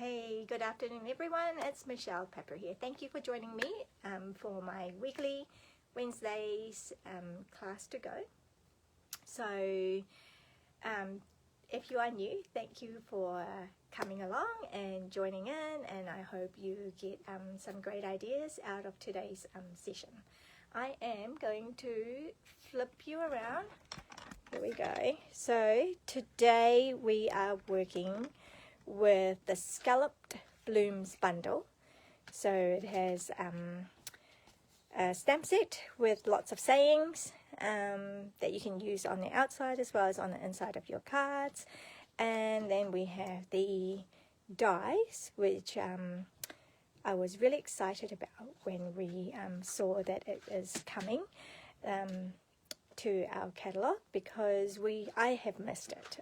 Hey, good afternoon everyone, it's Michelle Pepper here. Thank you for joining me for my weekly Wednesdays class to go. So if you are new, thank you for coming along and joining in, and I hope you get some great ideas out of today's session. I am going to flip you around. Here we go. So today we are working with the Scalloped Blooms Bundle. So it has a stamp set with lots of sayings that you can use on the outside as well as on the inside of your cards. And then we have the dies, which I was really excited about when we saw that it is coming to our catalogue, because I have missed it.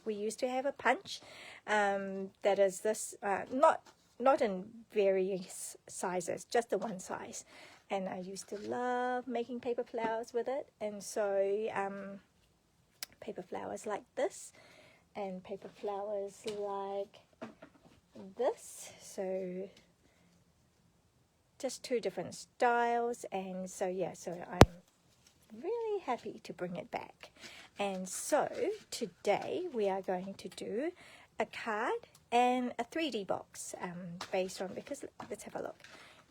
We used to have a punch that is this not in various sizes, just the one size, and I used to love making paper flowers with it. And so paper flowers like this and paper flowers like this, so just two different styles. And so yeah, so I'm really happy to bring it back. And so today we are going to do a card and a 3D box based on, because let's have a look.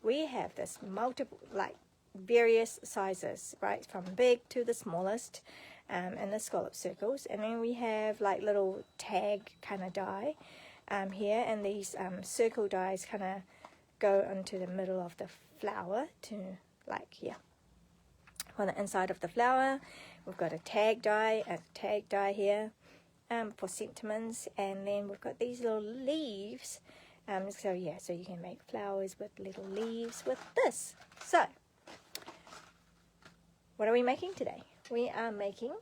We have this multiple, like various sizes, right, from big to the smallest, and the scallop circles. And then we have like little tag kind of die here, and these circle dies kind of go into the middle of the flower to like here. On the inside of the flower, we've got a tag die here for sentiments, and then we've got these little leaves. So yeah, so you can make flowers with little leaves with this. So, what are we making today? We are making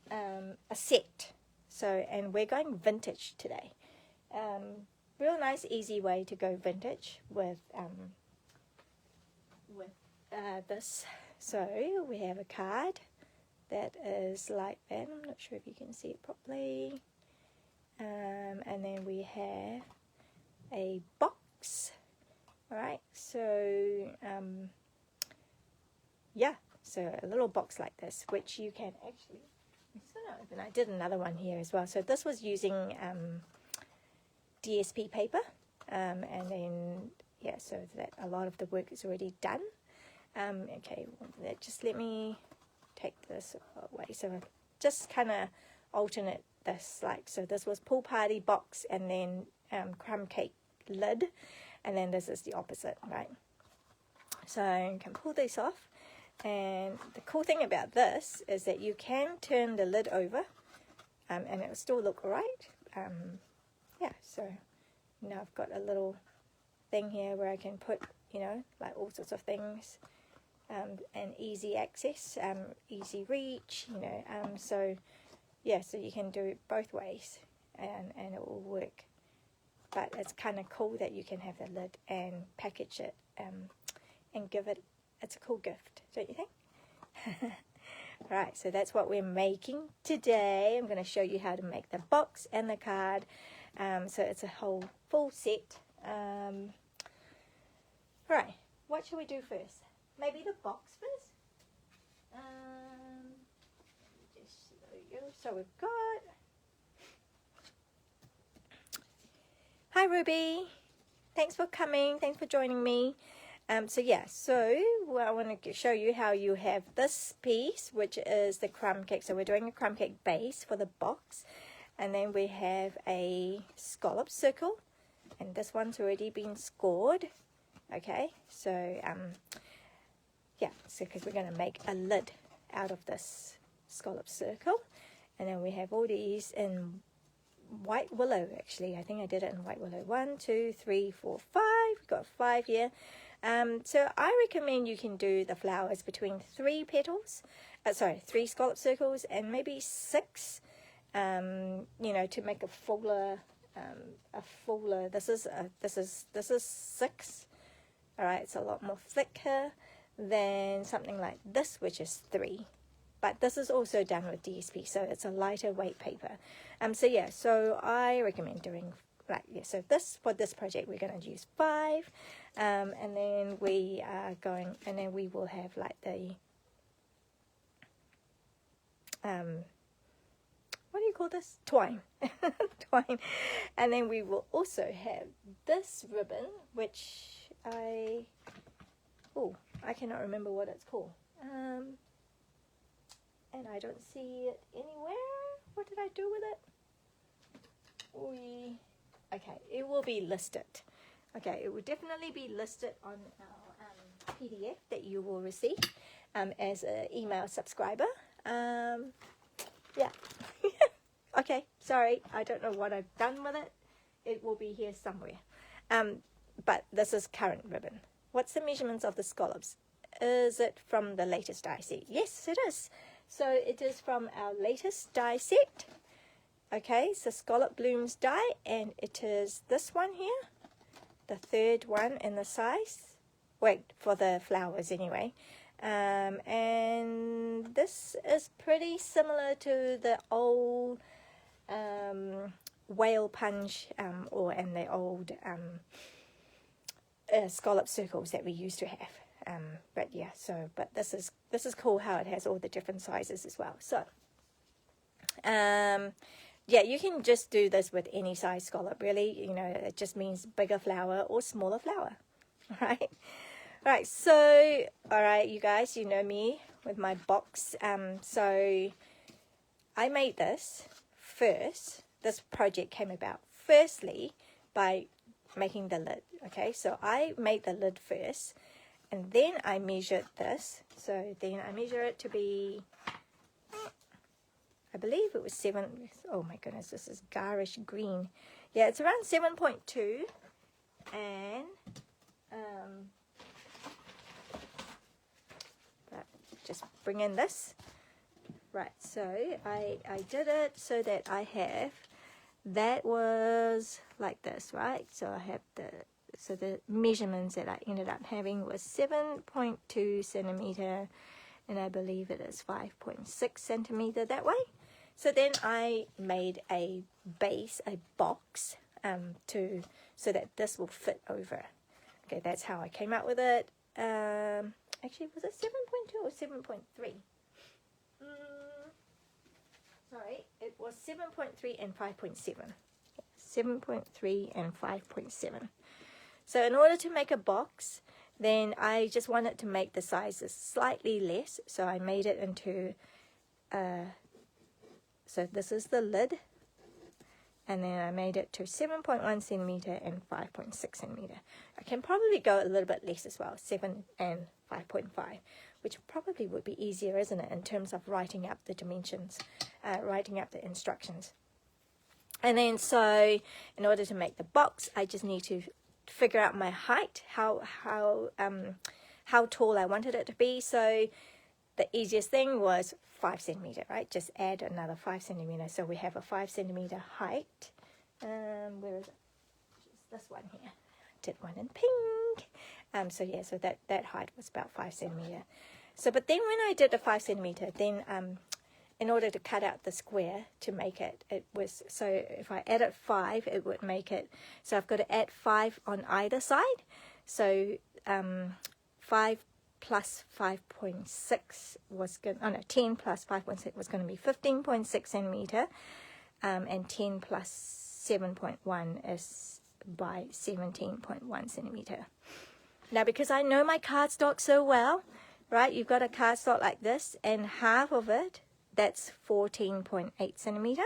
a set. So, and we're going vintage today. Real nice, easy way to go vintage with this. So we have a card that is like that. I'm not sure if you can see it properly. And then we have a box. Alright, so yeah, so a little box like this, which you can actually, and I did another one here as well. So this was using DSP paper, and then yeah, so that a lot of the work is already done. Okay, just let me take this away. So just kind of alternate this, like, so this was pool party box, and then crumb cake lid, and then this is the opposite, right? So you can pull this off, and the cool thing about this is that you can turn the lid over, and it will still look alright. Yeah, so now I've got a little thing here where I can put, you know, like all sorts of things. And easy access, easy reach, you know, so yeah, so you can do it both ways, and it will work. But it's kind of cool that you can have the lid and package it and give it, it's a cool gift, don't you think? Right, so that's what we're making today. I'm going to show you how to make the box and the card, so it's a whole full set. Right, what should we do first? Maybe the box first. Just there you go. So we've got. Hi Ruby, thanks for coming. Thanks for joining me. So yeah, so I want to show you how you have this piece, which is the crumb cake. So we're doing a crumb cake base for the box, and then we have a scallop circle, and this one's already been scored. Okay, so yeah, so because we're going to make a lid out of this scallop circle. And then we have all these in white willow, actually. I think I did it in white willow. 1, 2, 3, 4, 5. We've got 5 here. So I recommend you can do the flowers between 3 petals. 3 scallop circles and maybe 6. You know, to make a fuller. This is 6. All right, it's a lot more thicker than something like this, which is 3, but this is also done with DSP, so it's a lighter weight paper. So yeah, so I recommend doing like, yeah, so this, for this project, we're going to use 5, and then we are going, and then we will have like the, what do you call this? Twine. Twine. And then we will also have this ribbon, which I cannot remember what it's called. And I don't see it anywhere. What did I do with it? Okay, it will be listed. Okay, it will definitely be listed on our PDF that you will receive as an email subscriber. Yeah. Okay, sorry, I don't know what I've done with it. It will be here somewhere. But this is current ribbon. What's the measurements of the scallops? Is it from the latest die set? Yes, it is. So it is from our latest die set. Okay, so Scalloped Blooms die, and it is this one here, the third one in the size. Wait, for the flowers anyway. And this is pretty similar to the old whale punch and the old scallop circles that we used to have. But yeah, so but this is cool how it has all the different sizes as well. So yeah, you can just do this with any size scallop, really. You know, it just means bigger flower or smaller flower, right? Right, so, all right, you guys, you know me with my box. So I made this first. This project came about firstly by making the lid, okay? So I made the lid first, and then I measured this. So then I measure it to be, I believe it was 7. Oh my goodness, this is garish green. Yeah, it's around 7.2, and just bring in this. Right, so I did it so that I have, that was like this, right? So I have the measurements that I ended up having was 7.2 centimeter, and I believe it is 5.6 centimeter that way. So then I made a base, a box, so that this will fit over. Okay, that's how I came out with it. Actually, was it 7.2 or 7.3? Sorry, it was 7.3 and 5.7. 7.3 and 5.7. So in order to make a box, then I just wanted to make the sizes slightly less. So I made it into, so this is the lid. And then I made it to 7.1 centimeter and 5.6 centimeter. I can probably go a little bit less as well, 7 and 5.5, which probably would be easier, isn't it, in terms of writing up the dimensions, writing up the instructions. And then so in order to make the box, I just need to figure out my height, how tall I wanted it to be. So the easiest thing was 5 centimeter, right? Just add another 5 centimeter. So we have a 5 centimeter height. Where is it? This one here. I did one in pink. So yeah, so that height was about 5 centimeter. So, but then when I did the 5 centimeter, then in order to cut out the square to make it, it was, so if I added 5, it would make it, so I've got to add 5 on either side. So 5 plus 5.6 was going, oh no, 10 plus 5.6 was going to be 15.6 centimeter, and 10 plus 7.1 is by 17.1 centimeter. Now, because I know my cardstock so well, right, you've got a cardstock like this, and half of it, that's 14.8 centimeter.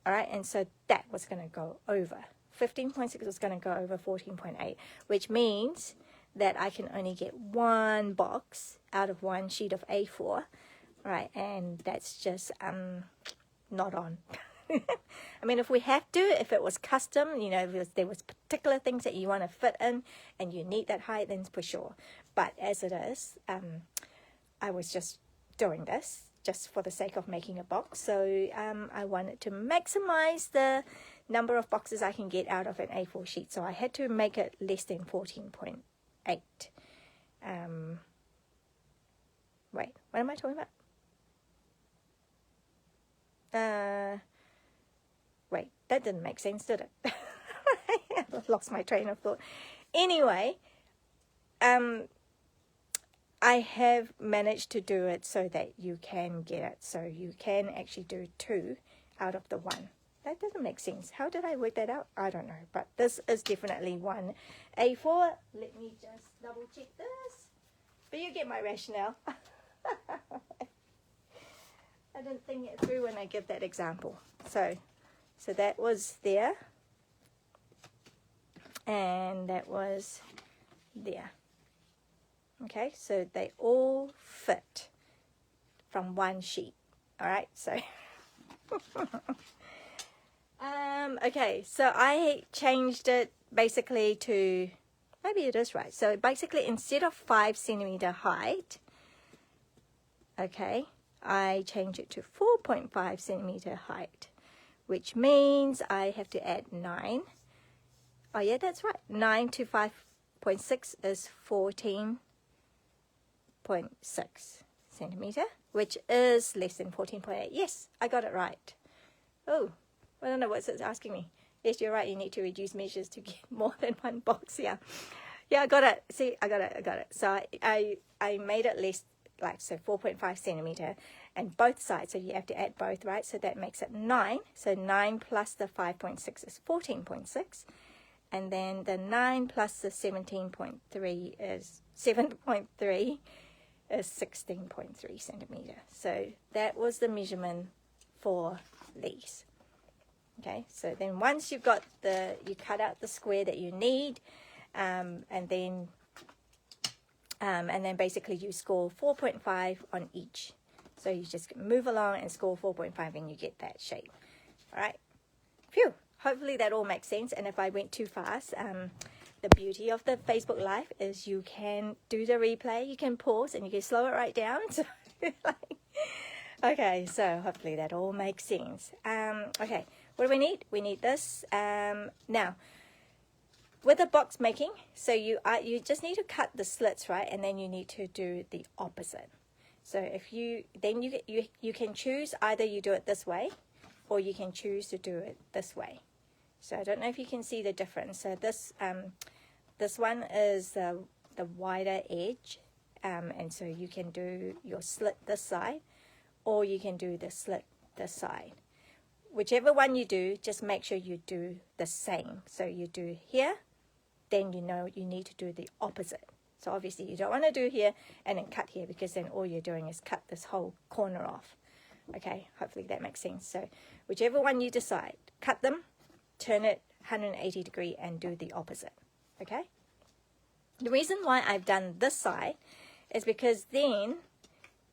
All right, and so that was going to go over. 15.6 was going to go over 14.8, which means that I can only get one box out of one sheet of A4, right? And that's just not on. I mean, if we have to, if it was custom, you know, if there was particular things that you want to fit in and you need that height, then for sure. But as it is, I was just doing this just for the sake of making a box. So I wanted to maximize the number of boxes I can get out of an A4 sheet. So I had to make it less than 14.8. Wait, what am I talking about? Wait, that didn't make sense, did it? I lost my train of thought. Anyway, I have managed to do it so that you can get it. So you can actually do 2 out of the 1. That doesn't make sense. How did I work that out? I don't know. But this is definitely 1 A4. Let me just double check this. But you get my rationale. I didn't think it through when I give that example. So that was there. And that was there. Okay, so they all fit from 1 sheet. All right, so okay, so I changed it basically to, maybe it is right. So basically, instead of 5 centimeter height, okay, I change it to 4.5 centimeter height, which means I have to add 9. Oh yeah, that's right. 9 to 5.6 is 14.6 centimeter, which is less than 14.8. Yes, I got it right. Oh, I don't know what's it asking me. Yes, you're right. You need to reduce measures to get more than 1 box. Yeah, I got it. See, I got it. So I made it less, like, so 4.5 centimeter, and both sides. So you have to add both, right? So that makes it 9. So 9 plus the 5.6 is 14.6. And then the 9 plus the 17.3 is 7.3 is 16.3 centimeter. So that was the measurement for these. Okay, so then once you've got you cut out the square that you need, and then basically you score 4.5 on each. So you just move along and score 4.5 and you get that shape. All right, phew. Hopefully that all makes sense. And if I went too fast, the beauty of the Facebook Live is you can do the replay, you can pause, and you can slow it right down. So, okay, so hopefully that all makes sense. Okay, what do we need? We need this. Now, with the box making, so you just need to cut the slits, right? And then you need to do the opposite. So if you can choose, either you do it this way, or you can choose to do it this way. So I don't know if you can see the difference. So this one is the wider edge, and so you can do your slit this side, or you can do the slit this side. Whichever one you do, just make sure you do the same. So you do here, then you know you need to do the opposite. So obviously you don't want to do here and then cut here, because then all you're doing is cut this whole corner off. Okay, hopefully that makes sense. So whichever one you decide, cut them, turn it 180 degree and do the opposite. Okay, the reason why I've done this side is because then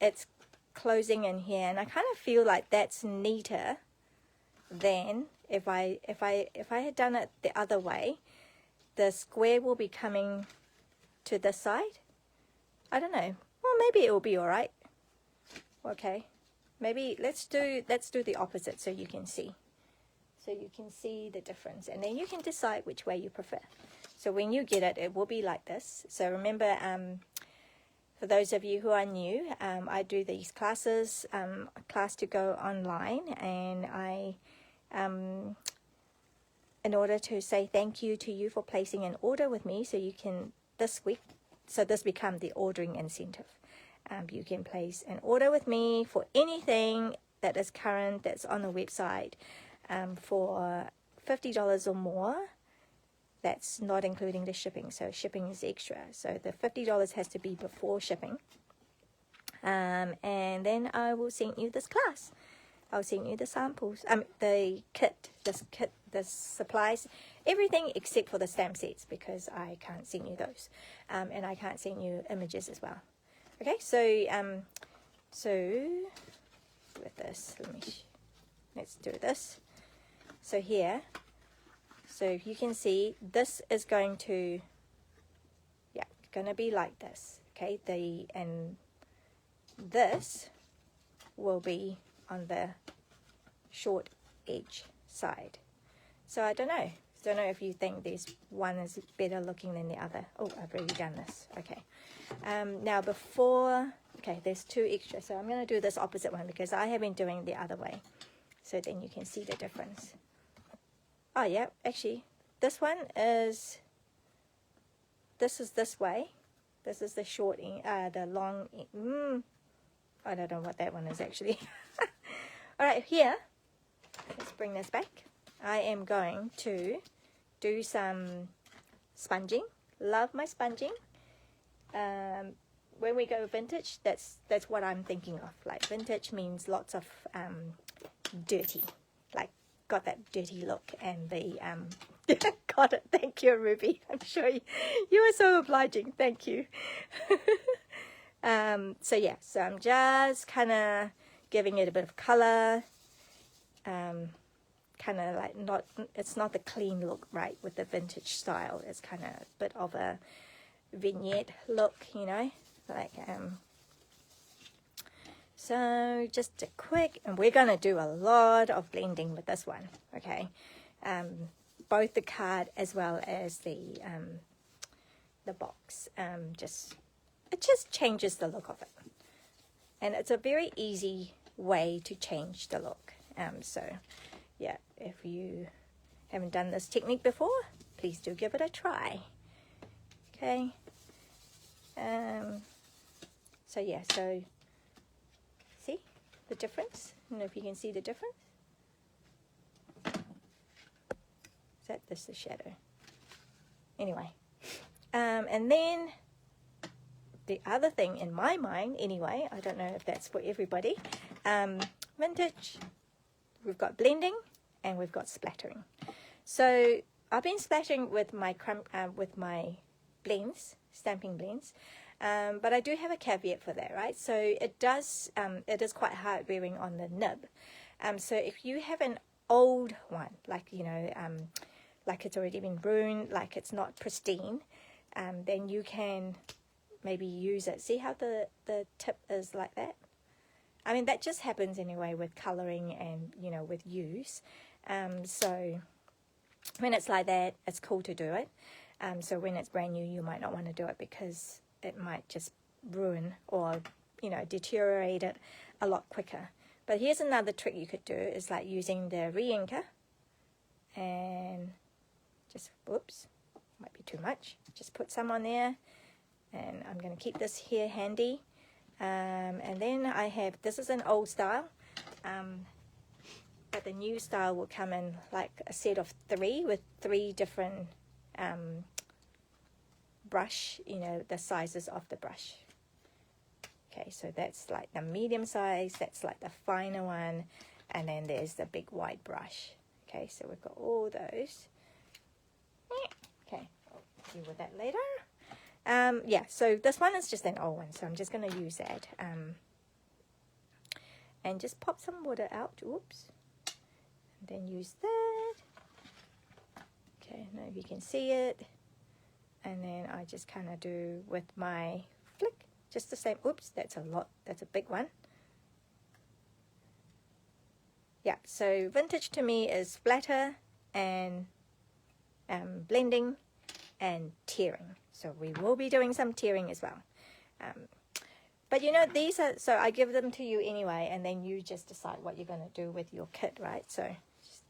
it's closing in here, and I kind of feel like that's neater than if I had done it the other way. The square will be coming to this side. I don't know, well, maybe it will be all right. Okay, maybe let's do the opposite so you can see. So you can see the difference, and then you can decide which way you prefer. So when you get it, it will be like this. So remember, for those of you who are new, I do these classes, class to go online, and I, in order to say thank you to you for placing an order with me, so you can this week, so this becomes the ordering incentive. You can place an order with me for anything that is current, that's on the website, for $50 or more. That's not including the shipping, so shipping is extra. So the $50 has to be before shipping. And then I will send you this class. I'll send you the samples, the kit, the supplies, everything except for the stamp sets, because I can't send you those. And I can't send you images as well. Okay, so with this, let's do this. So here, so you can see this is going to, be like this. Okay, and this will be on the short edge side. So I don't know if you think this one is better looking than the other. Oh, I've already done this. Okay. Now there's 2 extra. So I'm going to do this opposite one because I have been doing the other way. So then you can see the difference. Oh yeah, actually this one is, this is this way. This is the short end, the long end. I don't know what that one is actually. All right, here, let's bring this back. I am going to do some sponging. Love my sponging. When we go vintage, that's what I'm thinking of. Like vintage means lots of dirty, like got that dirty look, and the got it. Thank you, Ruby. I'm sure you are so obliging. Thank you. So yeah, so I'm just kind of giving it a bit of color. Kind of like it's not the clean look, right, with the vintage style. It's kind of a bit of a vignette look, you know, like so just a quick, and we're gonna do a lot of blending with this one, okay, both the card as well as the box. It just changes the look of it, and it's a very easy way to change the look. So yeah, if you haven't done this technique before, please do give it a try. Okay. So yeah, so see the difference? I don't know if you can see the difference. Is that this the shadow? Anyway, and then the other thing in my mind, anyway, I don't know if that's for everybody. Vintage, we've got blending and we've got splattering. So I've been splattering with my blends, stamping blends, but I do have a caveat for that, right? So it is quite hard wearing on the nib. So if you have an old one, like, you know, like it's already been ruined, like it's not pristine, then you can maybe use it. See how the tip is like that? I mean, that just happens anyway with coloring and, you know, with use. So when it's like that, it's cool to do it. So when it's brand new, you might not want to do it because it might just ruin or, you know, deteriorate it a lot quicker. But here's another trick you could do, is like using the re-inker and just, whoops, might be too much. Just put some on there, and I'm going to keep this here handy. And then I have, this is an old style, but the new style will come in like a set of 3 with 3 different brush, you know, the sizes of the brush. Okay, so that's like the medium size, that's like the finer one, and then there's the big wide brush. Okay, so we've got all those. Okay, I'll deal with that later. Yeah, so this one is just an old one, so I'm just going to use that. And just pop some water out. Oops. And then use that. Okay, I don't know if you can see it. And then I just kind of do with my flick, just the same. Oops, that's a lot. That's a big one. Yeah, so vintage to me is splatter and blending and tearing. So we will be doing some tearing as well. But you know, these are, so I give them to you anyway, and then you just decide what you're going to do with your kit, right? So just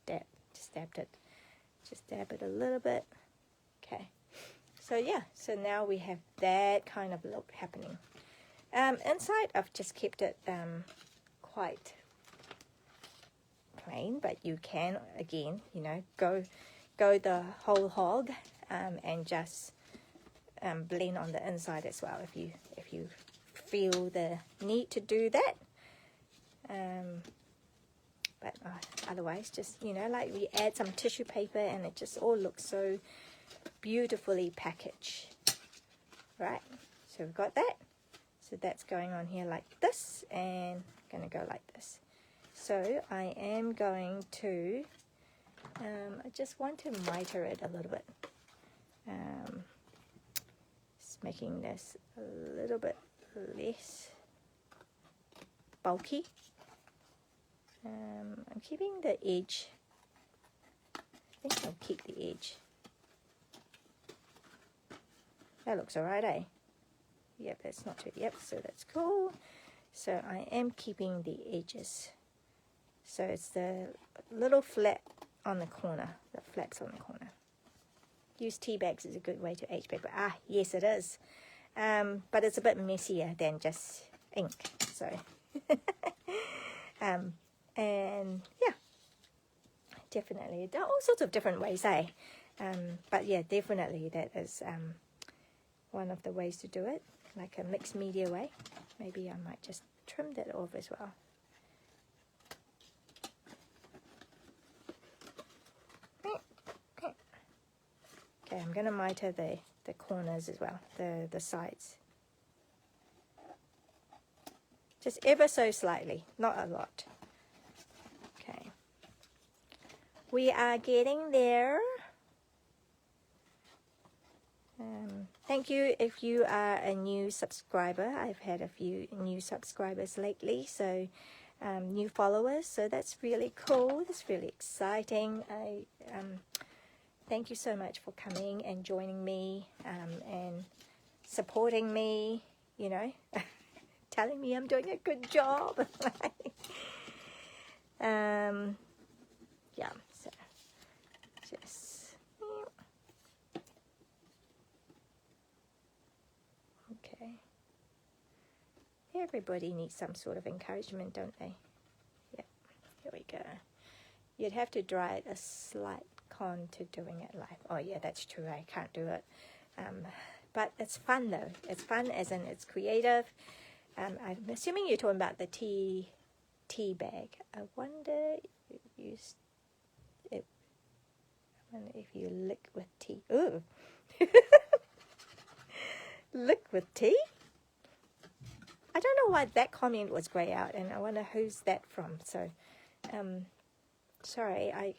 dab, just dabbed it. Just dab it a little bit. Okay. So yeah, so now we have that kind of look happening. Inside, I've just kept it quite plain, but you can, again, you know, go the whole hog and just blend on the inside as well if you feel the need to do that. But otherwise, just, you know, like we add some tissue paper and it just all looks so beautifully packaged, right? So we've got that. So that's going on here like this, and going to go like this. So I am going to, I just want to miter it a little bit. Just making this a little bit less bulky. I'm keeping the edge. I think I'll keep the edge. That looks alright, eh? Yep, that's not too, yep, so that's cool. So I am keeping the edges. So it's the little flat on the corner, the flaps on the corner. Use tea bags is a good way to age paper. Ah, yes it is. But it's a bit messier than just ink. So, and yeah, definitely. There are all sorts of different ways, eh? But yeah, definitely that is one of the ways to do it, like a mixed media way. Maybe I might just trim that off as well. Okay, I'm going to miter the corners as well, the sides. Just ever so slightly, not a lot. Okay. We are getting there. Thank you if you are a new subscriber. I've had a few new subscribers lately, so new followers, so that's really cool. That's really exciting. Thank you so much for coming and joining me and supporting me, you know, telling me I'm doing a good job. Yeah, so just, okay. Everybody needs some sort of encouragement, don't they? Yeah, here we go. You'd have to draw it a slight con to doing it live. Oh yeah, that's true, I can't do it. But it's fun though. It's fun as in it's creative. I'm assuming you're talking about the tea bag. I wonder if you lick with tea. Ooh. Lick with tea? I don't know why that comment was grey out, and I wonder who's that from. So, sorry, I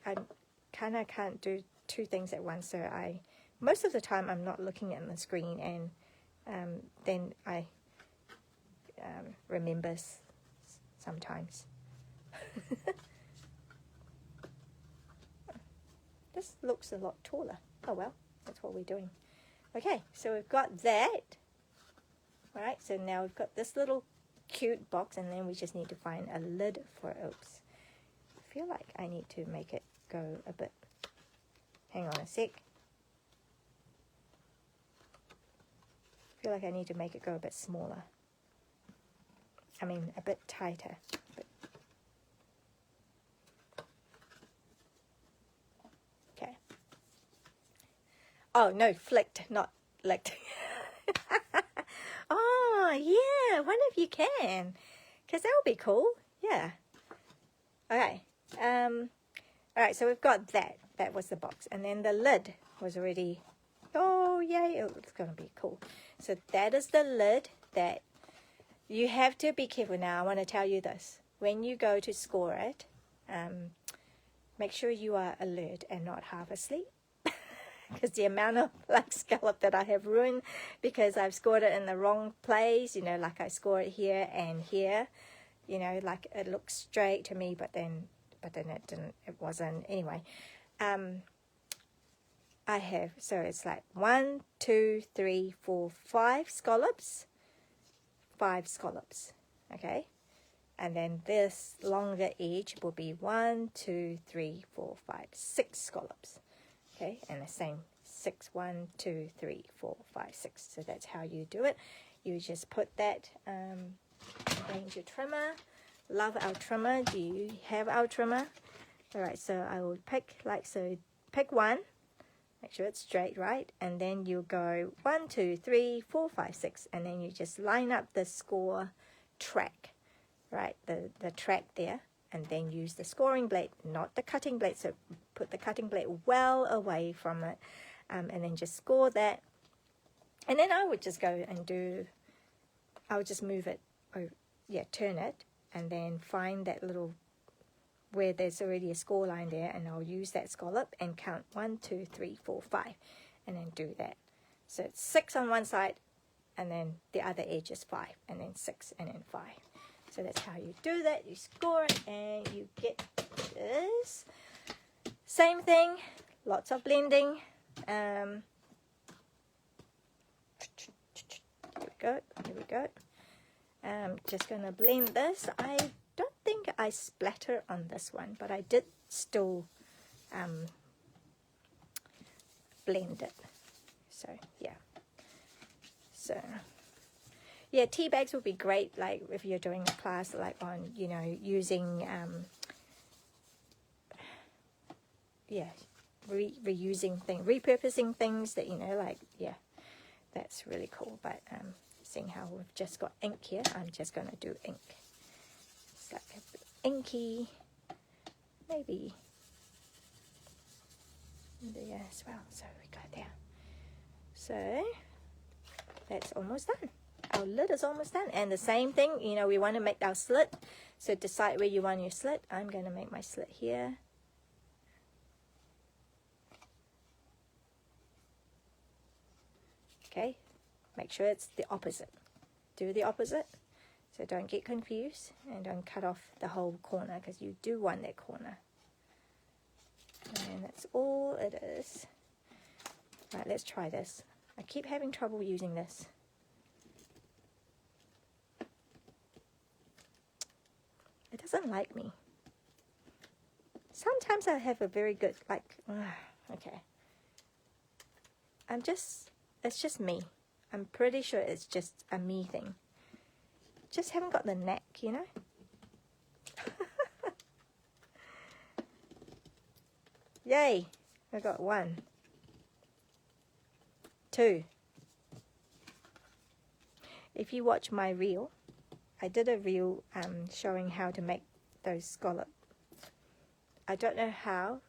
kind of can't do two things at once. So most of the time I'm not looking at the screen, and then I remember sometimes. This looks a lot taller. Oh well, that's what we're doing. Okay, so we've got that. Right, so now we've got this little cute box, and then we just need to find a lid for it. Oops. I feel like I need to make it go a bit. Hang on a sec. I feel like I need to make it go a bit smaller. I mean, a bit tighter. Okay. Oh, no, flicked, not licked. Oh, yeah, wonder if you can. Because that would be cool. Yeah. Okay. Alright, so we've got that. That was the box. And then the lid was already... Oh, yay. Oh, it's going to be cool. So that is the lid that you have to be careful. Now, I want to tell you this. When you go to score it, make sure you are alert and not half asleep. Because the amount of like scallop that I have ruined because I've scored it in the wrong place, you know, like I score it here and here, you know, like it looks straight to me, but then it wasn't. Anyway, I have, so it's like 1, 2, 3, 4, 5 scallops, 5 scallops, okay, and then this longer edge will be 1, 2, 3, 4, 5, 6 scallops. Okay, and the same 6, 1, 2, 3, 4, 5, 6. So that's how you do it. You just put that, arrange your trimmer. Love our trimmer. Do you have our trimmer? Alright, so I will pick like so. Pick one, make sure it's straight, right? And then you go 1, 2, 3, 4, 5, 6, and then you just line up the score track, right? The track there. And then use the scoring blade, not the cutting blade. So put the cutting blade well away from it, and then just score that. And then I would just go and do, I would just move it, turn it, and then find that little, where there's already a score line there, and I'll use that scallop and count 1, 2, 3, 4, 5, and then do that. So it's 6 on one side, and then the other edge is 5, and then 6, and then 5. So that's how you do that. You score it and you get this. Same thing, lots of blending. Here we go, here we go. Just going to blend this. I don't think I splatter on this one, but I did still blend it. So yeah, so yeah, tea bags would be great, like if you're doing a class like on, you know, using yeah, reusing things, repurposing things that, you know, like, yeah, that's really cool. But seeing how we've just got ink here, I'm just going to do ink. It's like a bit inky, maybe there as well. So we got there. So that's almost done. Our lid is almost done. And the same thing, you know, we want to make our slit. So decide where you want your slit. I'm going to make my slit here. Okay, make sure it's the opposite. Do the opposite, so don't get confused and don't cut off the whole corner, because you do want that corner. And that's all it is. Right, let's try this. I keep having trouble using this. It doesn't like me. Sometimes I have a very good, like, okay. It's just me. I'm pretty sure it's just a me thing. Just haven't got the knack, you know? Yay! I got 1, 2. If you watch my reel, I did a reel showing how to make those scallop. I don't know how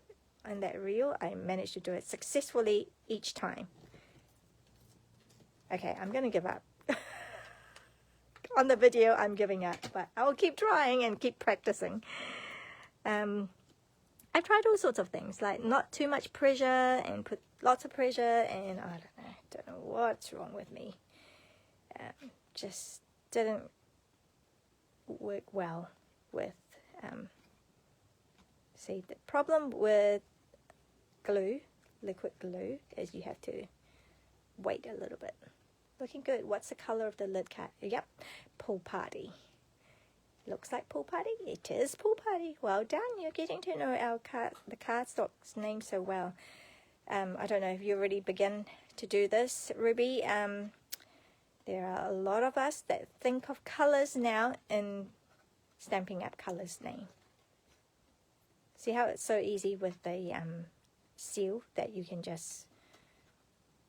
on that reel I managed to do it successfully each time. Okay, I'm going to give up. On the video, I'm giving up, but I'll keep trying and keep practicing. I've tried all sorts of things, like not too much pressure and put lots of pressure, and I don't know what's wrong with me. Just didn't work well with, see, the problem with glue, liquid glue, is you have to wait a little bit. Looking good. What's the color of the lid card? Yep, Pool Party. Looks like Pool Party. It is Pool Party. Well done. You're getting to know our the cardstock's name so well. I don't know if you already begin to do this, Ruby. There are a lot of us that think of colors now in Stampin' Up colors name. See how it's so easy with the seal that you can just,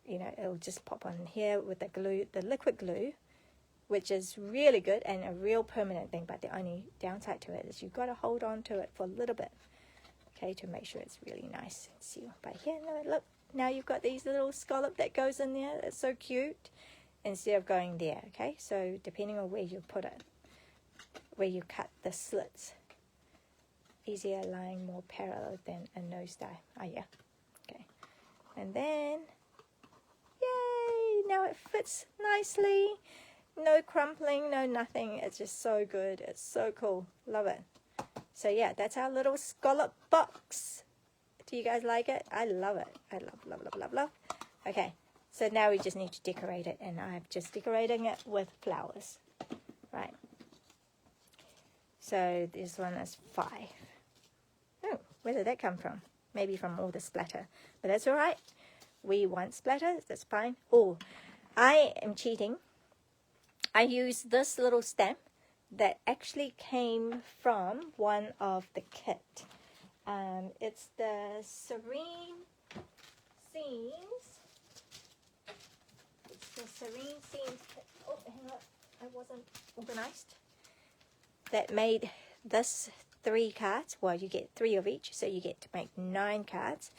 you know, it'll just pop on here with the glue, the liquid glue, which is really good and a real permanent thing. But the only downside to it is you've got to hold on to it for a little bit, okay, to make sure it's really nice and sealed. But here, no, look, now you've got these little scallop that goes in there. It's so cute, instead of going there, okay? So depending on where you put it, where you cut the slits, easier lying more parallel than a nose die. Oh yeah, okay. And then, yay, now it fits nicely. No crumpling, no nothing. It's just so good. It's so cool. Love it. So yeah, that's our little scallop box. Do you guys like it? I love it. I love, love, love, love, love. Okay, so now we just need to decorate it, and I'm just decorating it with flowers. Right. So this one is 5. Oh, where did that come from? Maybe from all the splatter. But that's all right. We want splatter. That's fine. Oh, I am cheating. I used this little stamp that actually came from one of the kit. It's the Serene Scenes. It's the Serene Scenes kit. Oh, hang on. I wasn't organized. That made this 3 cards. Well, you get 3 of each, so you get to make 9 cards.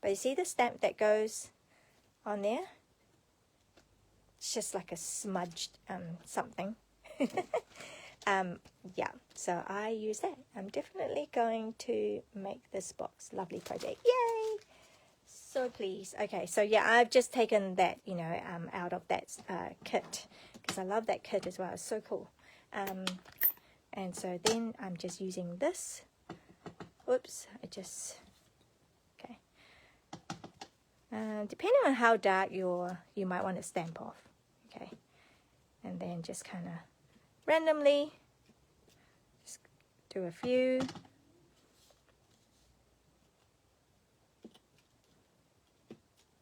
But you see the stamp that goes on there? It's just like a smudged something. Yeah, so I use that. I'm definitely going to make this box. Lovely project. Yay! So pleased. Okay, so yeah, I've just taken that, you know, out of that kit, because I love that kit as well. It's so cool. And so then I'm just using this. Oops, I just, okay. Depending on how dark you might want to stamp off. Okay, and then just kind of randomly just do a few.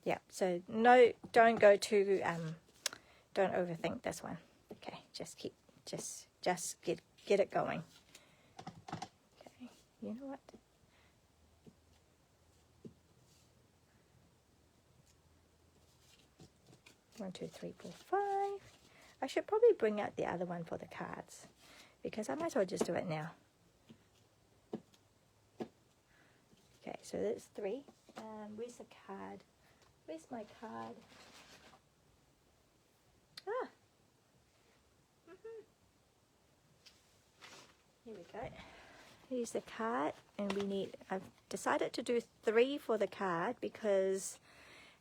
Yeah, so no, don't go too, don't overthink this one. Okay, just get it going. Okay, you know what? One, two, three, four, five. I should probably bring out the other one for the cards, because I might as well just do it now. Okay, so that's 3. Where's the card? Where's my card? Ah. Here we go. Here's the card, and we need, I've decided to do 3 for the card because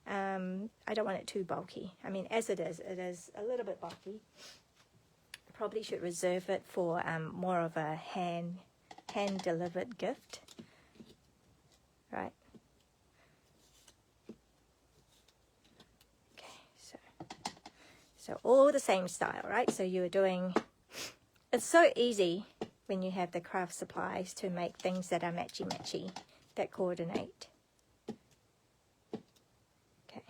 I don't want it too bulky. I mean, as it is a little bit bulky. Probably should reserve it for more of a hand delivered gift, right? Okay, so all the same style, right? So you're doing, it's so easy when you have the craft supplies to make things that are matchy-matchy, that coordinate. Okay.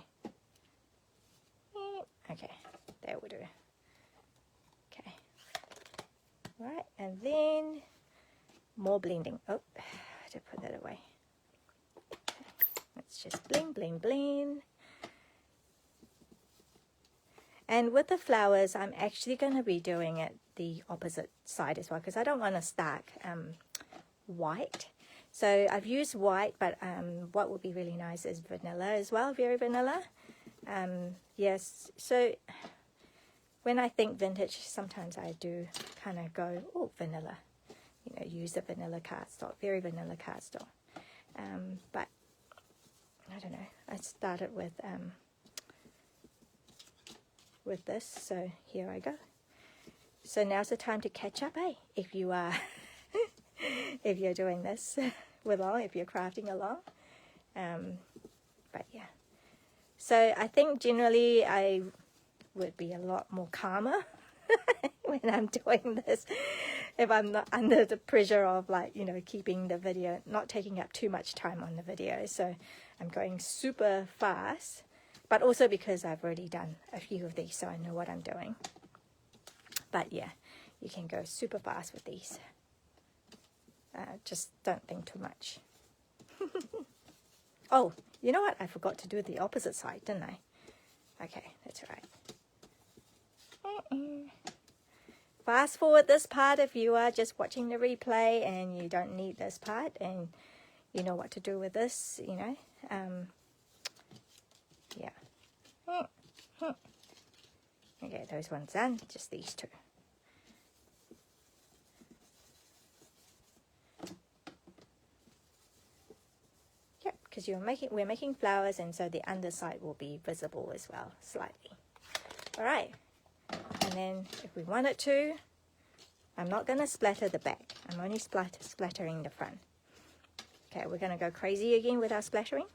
Okay, that will do. Okay. Right, and then more blending. Oh, I had to put that away. Okay. Let's just blend, blend, blend. And with the flowers, I'm actually going to be doing it the opposite side as well, because I don't want to stack white. So I've used white, but what would be really nice is vanilla as well, very vanilla. Yes, so when I think vintage, sometimes I do kind of go, oh, vanilla. You know, use the vanilla cardstock, very vanilla cardstock. But I don't know, I started with this, so here I go. So now's the time to catch up, eh? If you are, if you're doing this along, if you're crafting along. But yeah. So I think generally I would be a lot more calmer when I'm doing this, if I'm not under the pressure of, like, you know, keeping the video, not taking up too much time on the video. So I'm going super fast, but also because I've already done a few of these, so I know what I'm doing. But yeah, you can go super fast with these. Just don't think too much. Oh, you know what? I forgot to do the opposite side, didn't I? Okay, that's all right. Fast forward this part if you are just watching the replay and you don't need this part and you know what to do with this, you know. Yeah. Okay, those ones done. Just these 2. Yep, because we're making flowers, and so the underside will be visible as well, slightly. All right, and then if we wanted to, I'm not going to splatter the back. I'm only splattering the front. Okay, we're going to go crazy again with our splattering.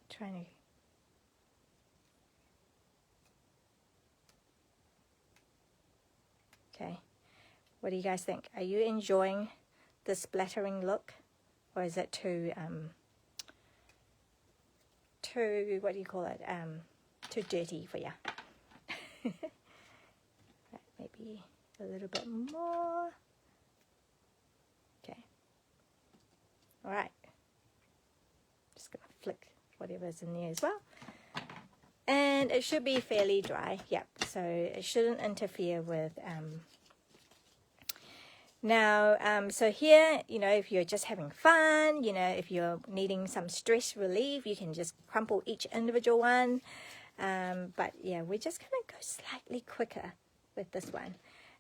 Trying to. Okay, what do you guys think? Are you enjoying the splattering look, or is it too what do you call it? Too dirty for you? Maybe a little bit more. Okay. All right. Just gonna flick whatever's in there as well. And it should be fairly dry. Yep. So it shouldn't interfere with now, so here, you know, if you're just having fun, you know, if you're needing some stress relief, you can just crumple each individual one. But yeah, we're just going to go slightly quicker with this one.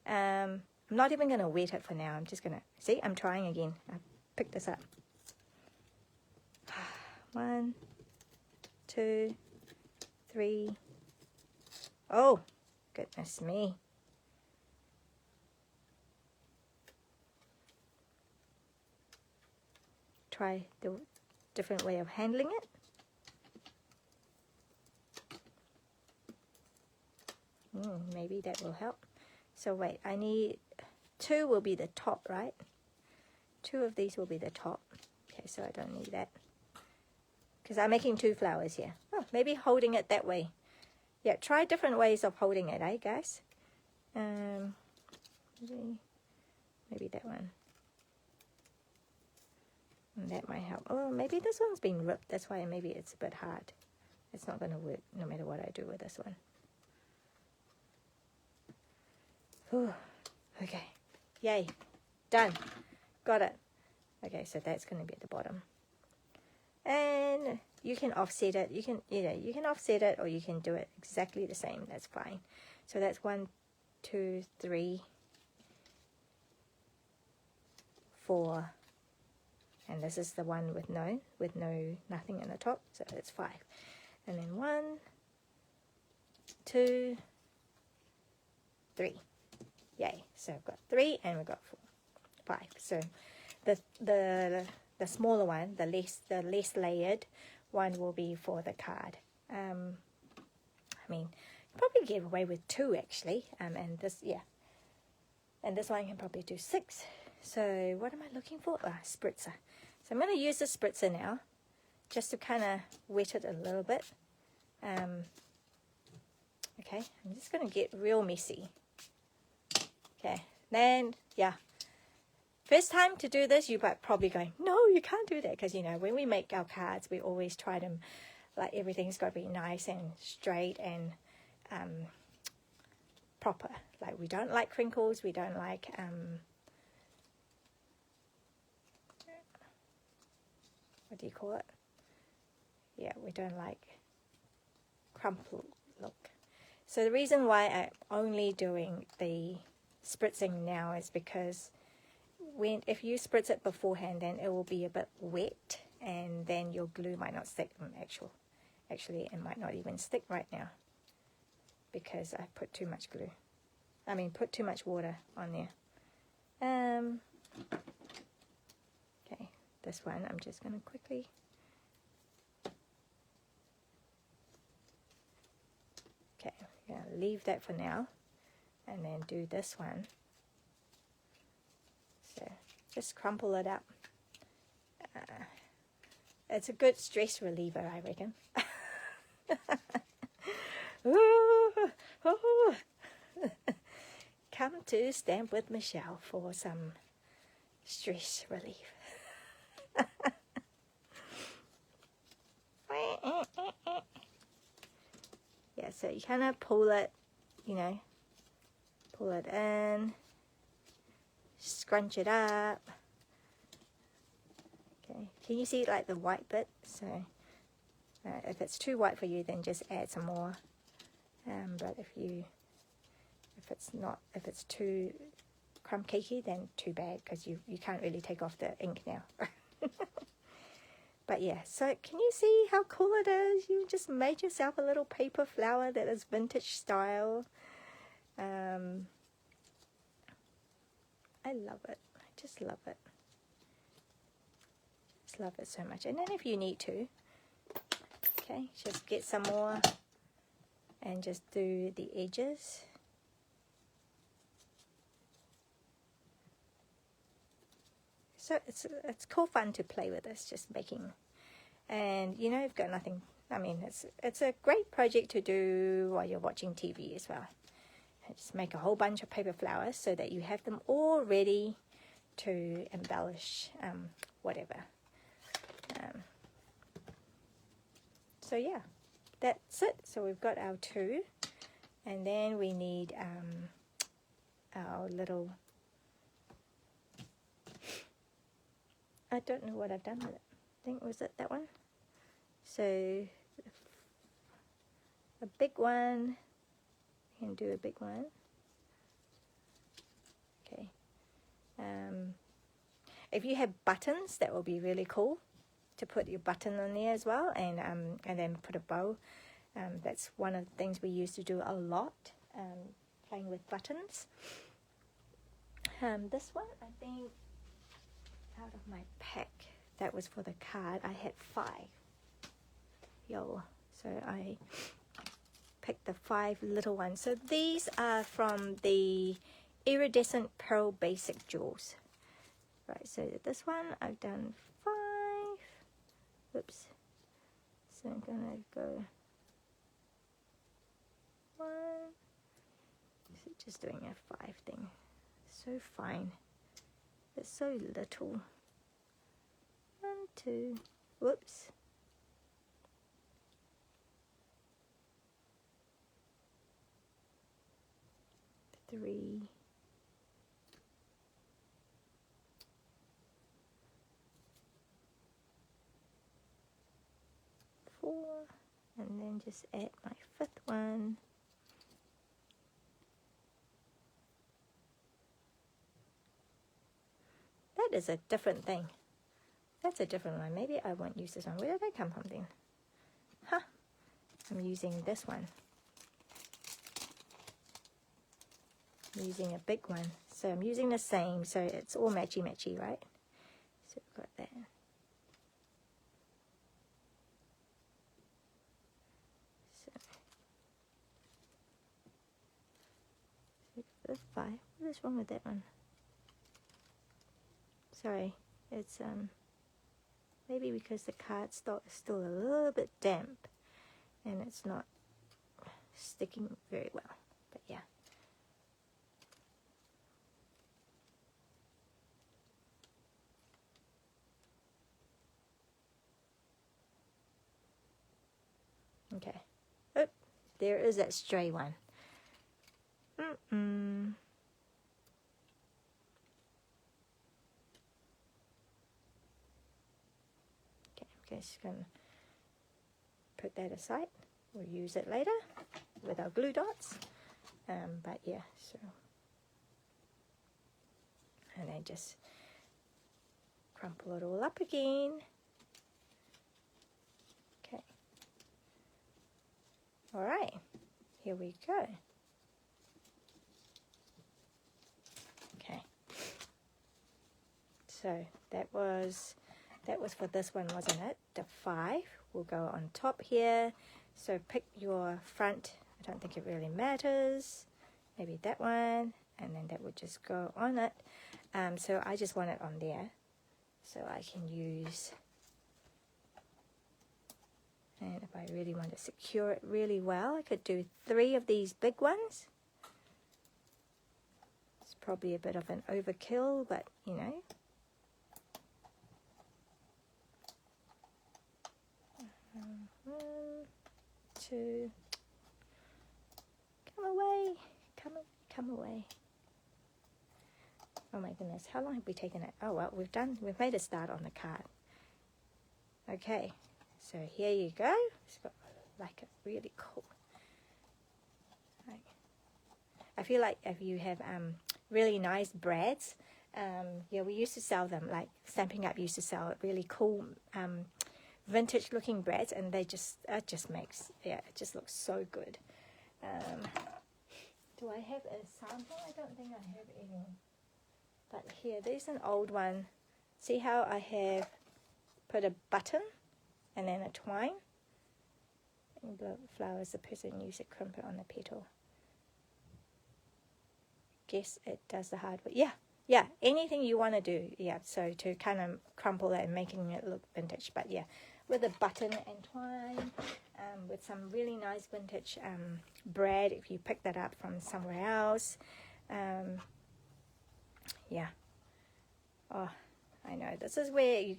I'm not even going to wet it for now. I'm just going to, see, I'm trying again. I picked this up. 1, 2, 3. Oh, goodness me. Try the different way of handling it. Maybe that will help. So wait, I need 2 will be the top, right? 2 of these will be the top. Okay, so I don't need that because I'm making 2 flowers here. Oh, maybe holding it that way. Yeah, try different ways of holding it, guys? Maybe that one. And that might help. Oh, maybe this one's been ripped. That's why maybe it's a bit hard. It's not going to work no matter what I do with this one. Whew. Okay. Yay. Done. Got it. Okay, so that's going to be at the bottom. And you can offset it. You can offset it, or you can do it exactly the same. That's fine. So that's 1, 2, 3, 4. And this is the one with nothing in the top, so it's 5. And then 1, 2, 3. Yay! So I've got 3 and we've got 4, 5. So the smaller one, the less layered one, will be for the card. I mean, probably give away with 2 actually. And this, yeah. And this one can probably do 6. So what am I looking for? Spritzer. So I'm going to use the spritzer now, just to kind of wet it a little bit. Okay, I'm just going to get real messy. Okay, then, yeah. First time to do this, you're probably going, no, you can't do that. Because, you know, when we make our cards, we always try them, like everything's got to be nice and straight and proper. Like we don't like crinkles, we don't like... what do you call it? Yeah, we don't like crumple look. So the reason why I'm only doing the spritzing now is because if you spritz it beforehand, then it will be a bit wet, and then your glue might not stick. Actually, it might not even stick right now because I put too much glue. I mean, put too much water on there. Okay. This one I'm just going to quickly I'm going to leave that for now and then do this one. So just crumple it up. It's a good stress reliever, I reckon. Ooh, ooh. Come to Stamp with Michelle for some stress relief. Yeah, so you kind of pull it, pull it in, scrunch it up. Okay, can you see like the white bit? So if it's too white for you, then just add some more. But if it's too crumb cakey, then too bad, because you can't really take off the ink now. But yeah, so can you see how cool it is? You just made yourself a little paper flower that is vintage style. I love it. I just love it. Just love it so much. And then if you need to, okay, just get some more and just do the edges. So it's cool fun to play with this, just making, and you've got nothing. I mean, it's a great project to do while you're watching TV as well. Just make a whole bunch of paper flowers so that you have them all ready to embellish whatever. So yeah, that's it. So we've got our 2, and then we need our little. I don't know what I've done with it. I think, was it that one? So, a big one. I can do a big one. Okay. If you have buttons, that will be really cool to put your button on there as well, and then put a bow. That's one of the things we used to do a lot, playing with buttons. This one, I think, out of my pack that was for the card, I had 5. So I picked the 5 little ones. So these are from the Iridescent Pearl Basic Jewels. Right, so this one I've done 5. Oops. So I'm gonna go 1. So just doing a 5 thing. So fine. It's so little. 1, 2. Whoops. 3. 4, and then just add my 5th one. That is a different thing. That's a different one. Maybe I won't use this one. Where did they come from then? Huh. I'm using this one. I'm using a big one. So I'm using the same, so it's all matchy-matchy, right? So we've got that. So 5. What is wrong with that one? Sorry, it's maybe because the cardstock is still a little bit damp and it's not sticking very well, but yeah. Okay. Oh, there is that stray one. Okay, just going to put that aside. We'll use it later with our glue dots. But yeah, so. And then just crumple it all up again. Okay. All right, here we go. Okay. So that was for this one, wasn't it? The 5 will go on top here. So pick your front. I don't think it really matters. Maybe that one, and then that would just go on it. So I just want it on there, so I can use. And if I really want to secure it really well, I could do 3 of these big ones. It's probably a bit of an overkill, but you know. 1, 2. Come away. Come away. Oh my goodness, how long have we taken it? Oh well, we've made a start on the card. Okay, so here you go. It's got like a really cool. Right. I feel like if you have really nice brads, yeah, we used to sell them, like Stampin' Up used to sell really cool vintage looking brads, and it just makes, yeah, it just looks so good. Do I have a sample? I don't think I have any. But here, there's an old one. See how I have put a button and then a twine? And the flowers, the person used to crimp it on the petal. Guess it does the hard work. Yeah, anything you want to do. Yeah, so to kind of crumple that and making it look vintage. But yeah, with a button and twine, with some really nice vintage brad, if you pick that up from somewhere else. Yeah. Oh, I know. This is where it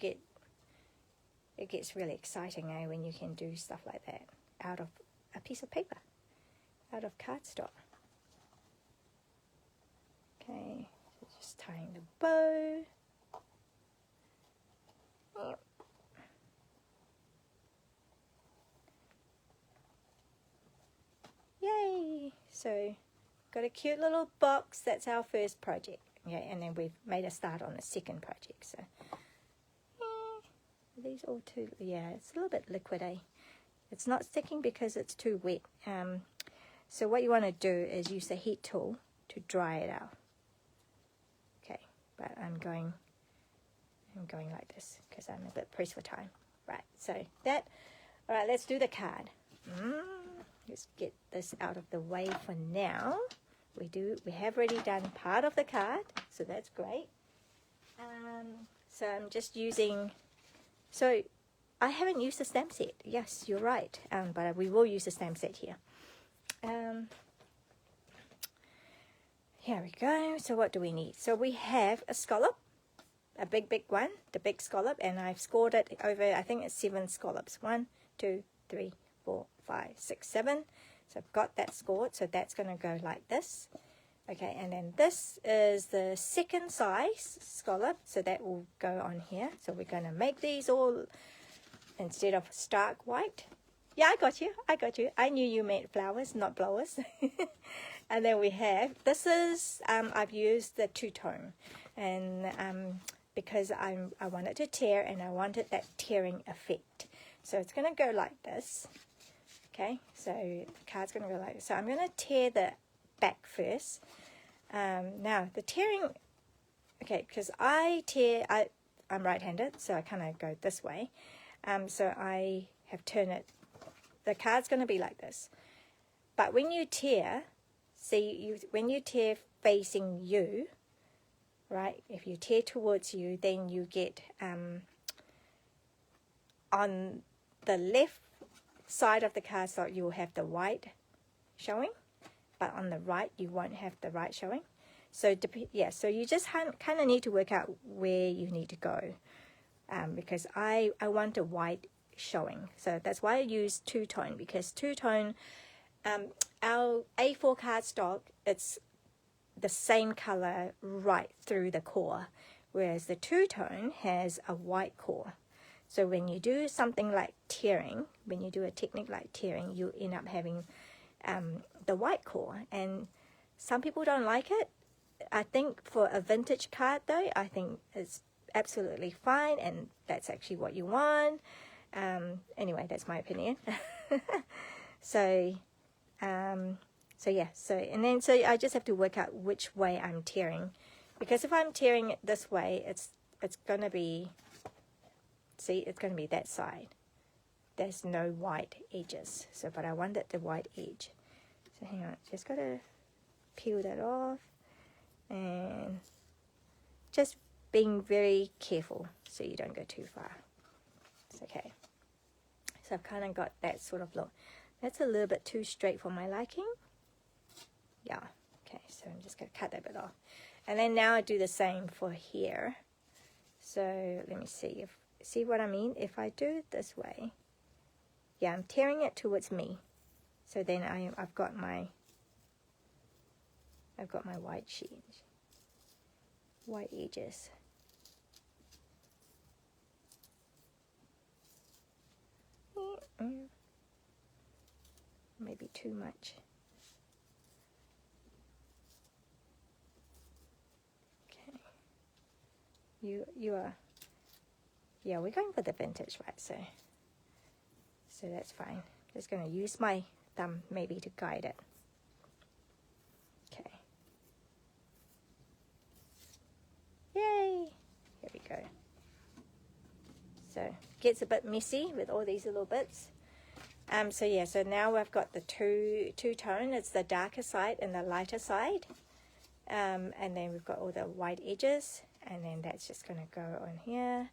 gets really exciting, eh? When you can do stuff like that out of a piece of paper, out of cardstock. Okay, so just tying the bow. Yep. Yay! So, got a cute little box. That's our first project. Yeah, and then we've made a start on the second project. So, yeah, these all too, yeah, it's a little bit liquid, eh? It's not sticking because it's too wet. So what you want to do is use the heat tool to dry it out. Okay, but I'm going like this because I'm a bit pressed for time. Right, so that, all right, let's do the card. Let's get this out of the way for now. We have already done part of the card, so that's great. So I'm just using, so I haven't used the stamp set. Yes, you're right, but we will use the stamp set here. Here we go. So what do we need? So we have a scallop, a big one, the big scallop, and I've scored it over, I think it's 7 scallops. 1, 2, 3, 4, 5, 6, 7. So I've got that scored, so that's going to go like this. Okay, and then this is the second size scallop, so that will go on here. So we're going to make these all, instead of stark white. Yeah, I got you. I knew you meant flowers, not blowers. And then we have, this is, I've used the two-tone, and because I wanted to tear, and I wanted that tearing effect. So it's going to go like this. Okay, so the card's going to go like this. So I'm going to tear the back first. Now the tearing, okay, because I'm right-handed, so I kind of go this way. So I have turned it, the card's going to be like this. But when you tear, see, when you tear facing you, right, if you tear towards you, then you get, on the left side of the cardstock, you will have the white showing, but on the right, you won't have the right showing. So, yeah, so you just kind of need to work out where you need to go, because I want a white showing. So that's why I use two-tone, because two-tone, our A4 cardstock, it's the same color right through the core, whereas the two-tone has a white core. So when you do something like tearing, when you do a technique like tearing, you end up having the white core, and some people don't like it. I think for a vintage card though, I think it's absolutely fine, and that's actually what you want. Anyway, that's my opinion. So yeah, so I just have to work out which way I'm tearing, because if I'm tearing it this way, it's gonna be, see, it's gonna be that side. There's no white edges. So, but I wanted the white edge. So hang on, just gotta peel that off, and just being very careful so you don't go too far. It's okay. So I've kind of got that sort of look. That's a little bit too straight for my liking. Yeah, okay, so I'm just going to cut that bit off. And then now I do the same for here. So let me see, see what I mean? If I do it this way, yeah, I'm tearing it towards me. So then I've got my white sheet, white edges. Maybe too much. Okay. You are, yeah, we're going for the vintage, right? So that's fine. Just going to use my thumb maybe to guide it. Okay. Yay! Here we go. So it gets a bit messy with all these little bits. So yeah, so now I've got the two-tone. It's the darker side and the lighter side. And then we've got all the white edges, and then that's just going to go on here.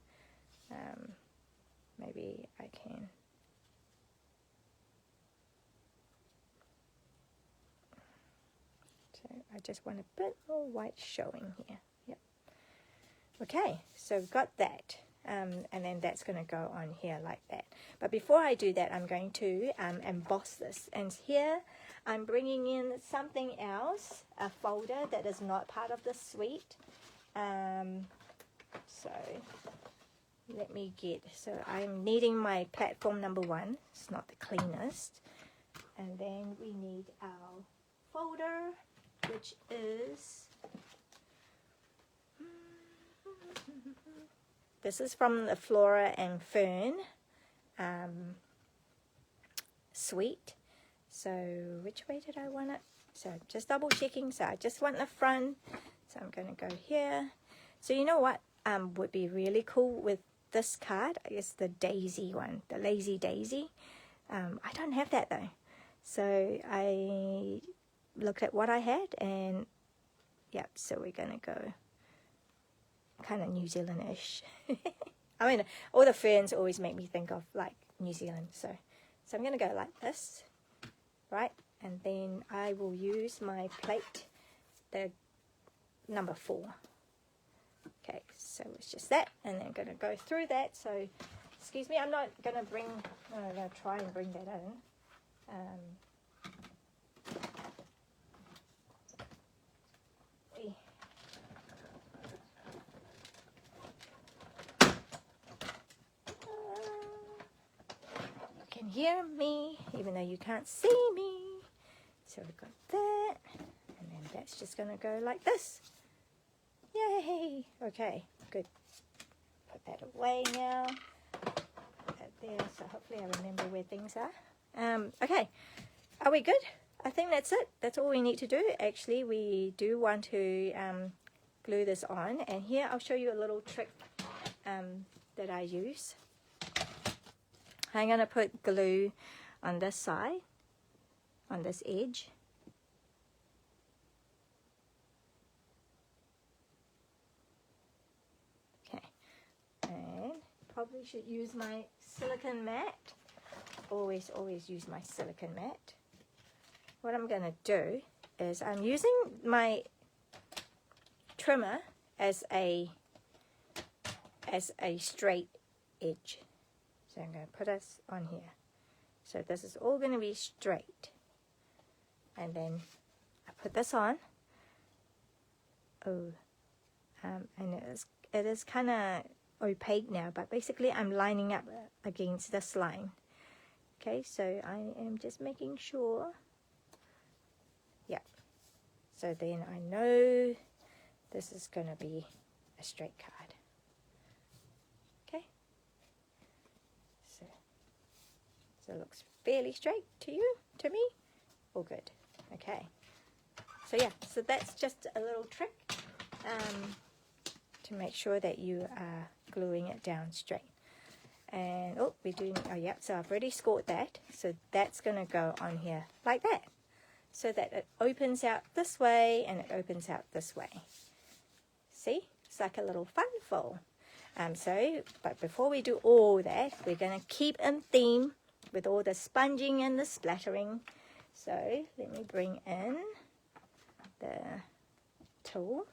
Maybe I can. So I just want a bit more white showing here. Yep. Okay, so we've got that. And then that's going to go on here like that. But before I do that, I'm going to emboss this. And here I'm bringing in something else, a folder that is not part of the suite. So let me get, so I'm needing my platform number 1. It's not the cleanest. And then we need our folder, which is, this is from the Flora and Fern suite. So which way did I want it? So just double checking. So I just want the front. So I'm going to go here. So you know what would be really cool with this card is the daisy one, the lazy daisy. I don't have that though. So I looked at what I had, and yep, so we're going to go kind of New Zealand-ish. I mean, all the ferns always make me think of like New Zealand. So I'm going to go like this, right? And then I will use my plate, the number 4. Okay, so it's just that, and then I'm going to go through that. So, excuse me, I'm not going to bring, I'm going to try and bring that in. You can hear me, even though you can't see me. So we've got that, and then that's just going to go like this. Yay! Okay, good. Put that away now. Put that there, so hopefully I remember where things are. Okay, are we good? I think that's it. That's all we need to do. Actually, we do want to glue this on, and here I'll show you a little trick that I use. I'm going to put glue on this side, on this edge. And probably should use my silicone mat. Always use my silicone mat. What I'm going to do is I'm using my trimmer as a straight edge. So I'm going to put us on here. So this is all going to be straight. And then I put this on. Oh, and it is kind of opaque now, but basically I'm lining up against this line. Okay, so I am just making sure. Yeah. So then I know this is going to be a straight card. Okay. So it looks fairly straight to you, to me. All good. Okay. So yeah, so that's just a little trick to make sure that you are gluing it down straight. And oh, we're doing, oh yeah, so I've already scored that. So that's going to go on here like that. So that it opens out this way and it opens out this way. See? It's like a little fun fold. But before we do all that, we're going to keep in theme with all the sponging and the splattering. So let me bring in the tool.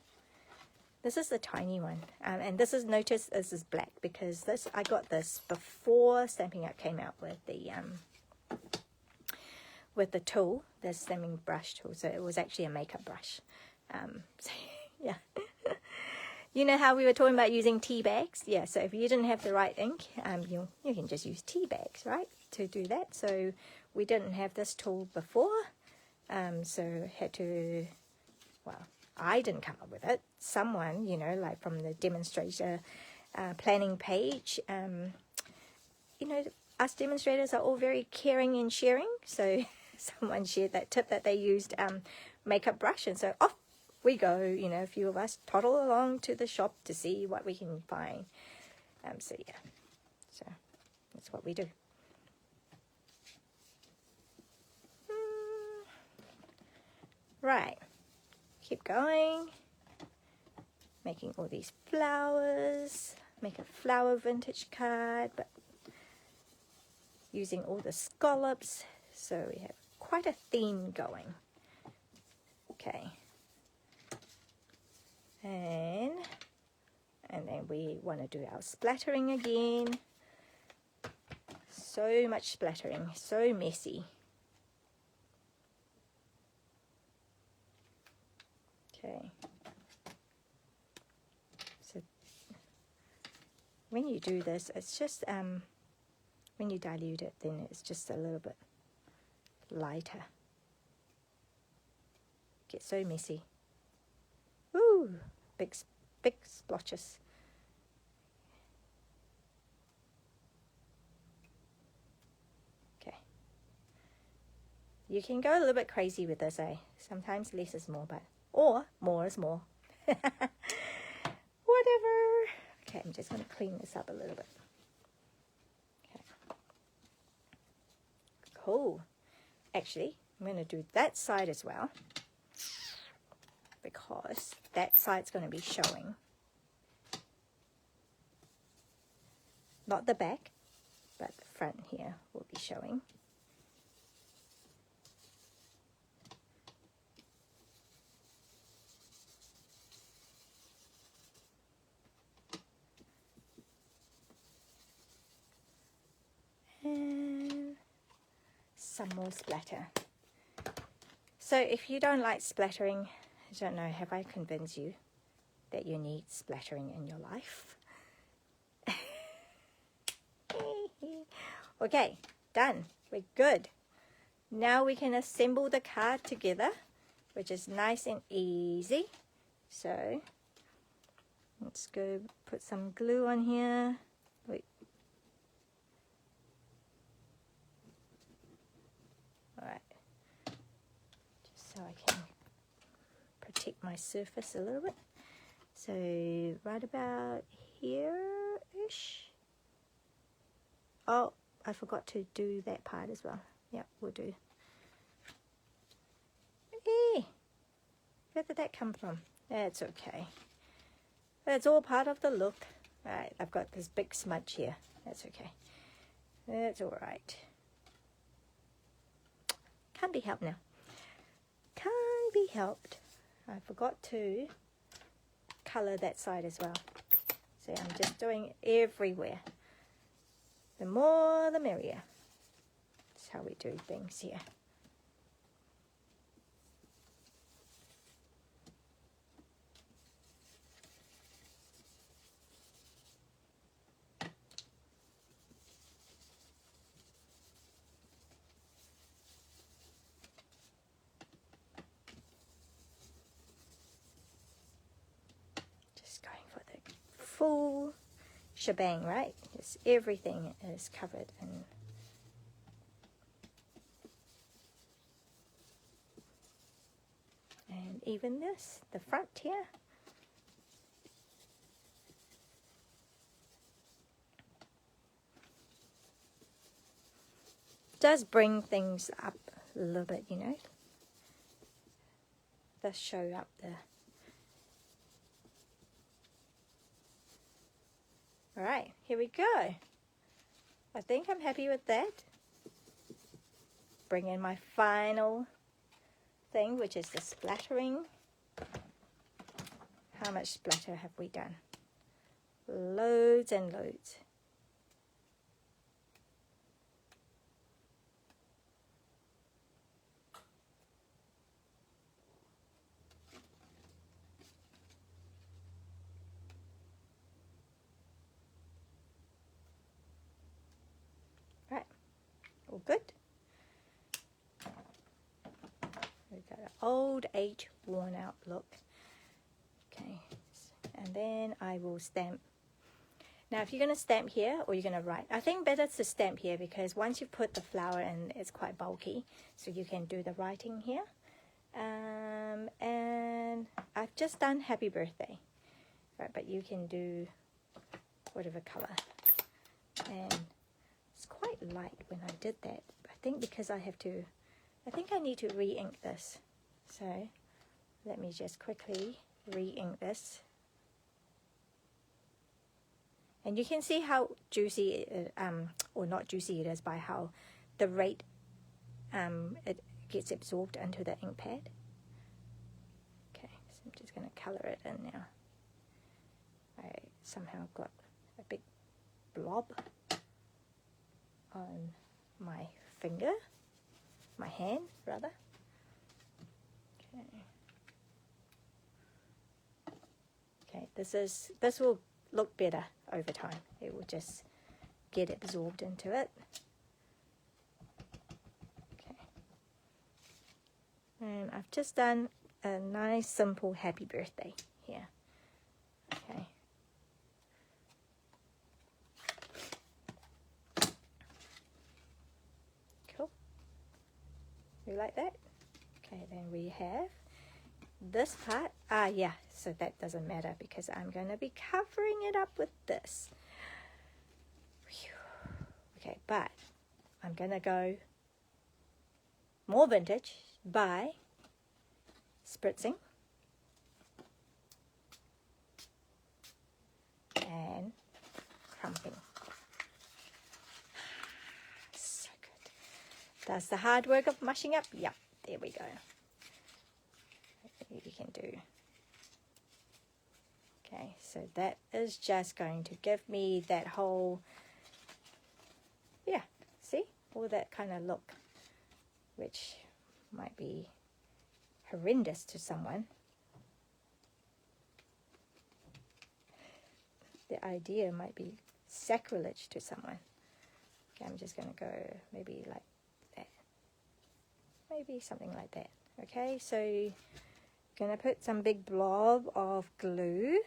This is the tiny one, and this is, notice this is black because this, I got this before Stampin' Up came out with the tool, the stamping brush tool. So it was actually a makeup brush. So yeah, you know how we were talking about using tea bags? Yeah. So if you didn't have the right ink, you can just use tea bags, right, to do that. So we didn't have this tool before, so had to, well, I didn't come up with it. Someone, you know, like from the demonstrator planning page, you know, us demonstrators are all very caring and sharing. So someone shared that tip that they used makeup brush, and so off we go. You know, a few of us toddle along to the shop to see what we can find. So yeah, so that's what we do. Right. Keep going, making all these flowers, make a flower vintage card, but using all the scallops, so we have quite a theme going. Okay, and then we want to do our splattering again. So much splattering, so messy. Okay, so when you do this, it's just, when you dilute it, then it's just a little bit lighter. Gets so messy. Ooh, big splotches. Okay. You can go a little bit crazy with this, eh? Sometimes less is more, but or more is more. Whatever. Okay, I'm just going to clean this up a little bit. Okay. Cool. Actually, I'm going to do that side as well, because that side's going to be showing. not the back, but the front here will be showing. And some more splatter. So if you don't like splattering, I don't know, have I convinced you that you need splattering in your life? Okay, done. We're good. Now we can assemble the card together, which is nice and easy. So let's go put some glue on here. Wait. All right. Just so I can protect my surface a little bit. So right about here-ish. Oh, I forgot to do that part as well. Yep, we'll do. Hey, where did that come from? That's okay. That's all part of the look. Alright, I've got this big smudge here. That's okay. That's alright. Can't be helped now. Can't be helped. I forgot to colour that side as well. So I'm just doing it everywhere. The more the merrier. That's how we do things here. Just going for the full shebang, right? Just everything is covered in. And even this, the front here. Does bring things up a little bit, you know. Does show up the. Alright, here we go. I think I'm happy with that. Bring in my final thing, which is the splattering. How much splatter have we done? Loads and loads. Right, all good. We've got an old age worn out look. Okay, and then I will stamp. Now if you're going to stamp here or you're going to write, I think better to stamp here because once you put the flower in, it's quite bulky, so you can do the writing here. And I've just done happy birthday, right, but you can do whatever color. And it's quite light when I did that. I think because I think I need to re-ink this. So let me just quickly re-ink this. And you can see how juicy, or not juicy it is by how the rate it gets absorbed into the ink pad. Okay, so I'm just going to colour it in now. I somehow got a big blob on my finger, my hand rather. Okay. Okay, this will look better over time. It will just get absorbed into it. Okay. And I've just done a nice simple happy birthday here. Okay. Cool. You like that? Okay, then we have this part. Yeah, so that doesn't matter because I'm going to be covering it up with this. Okay, but I'm going to go more vintage by spritzing and crumping. does the hard work of mushing up. Yep, there we go. You can do. Okay, so that is just going to give me that whole, yeah, see, all that kind of look, which might be horrendous to someone. The idea might be sacrilege to someone. Okay, I'm just going to go maybe like that. Maybe something like that. Okay, so I'm going to put some big blob of glue.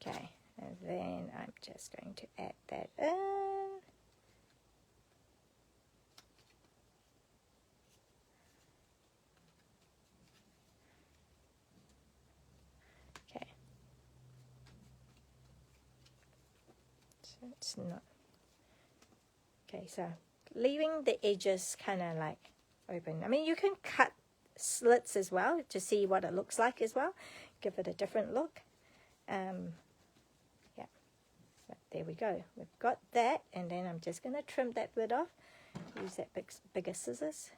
Okay, and then I'm just going to add that in. Okay. So it's not. Okay, so leaving the edges kind of like open. I mean, you can cut slits as well to see what it looks like as well. Give it a different look. Yeah, but there we go. We've got that, and then I'm just going to trim that bit off. Use that bigger scissors.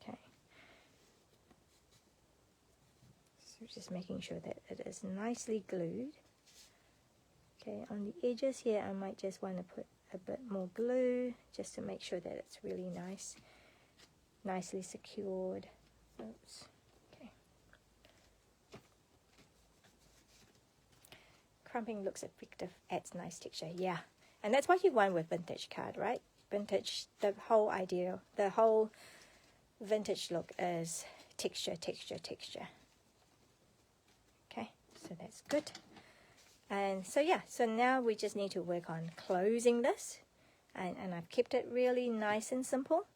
Okay. So just making sure that it is nicely glued. Okay, on the edges here, I might just want to put a bit more glue just to make sure that it's really nicely secured. Oops. Okay. Crumping looks effective, adds nice texture. Yeah, and that's what you want with vintage card, right? Vintage, the whole idea, the whole vintage look is texture, texture, texture. Okay, so that's good. And so yeah, so now we just need to work on closing this, and I've kept it really nice and simple.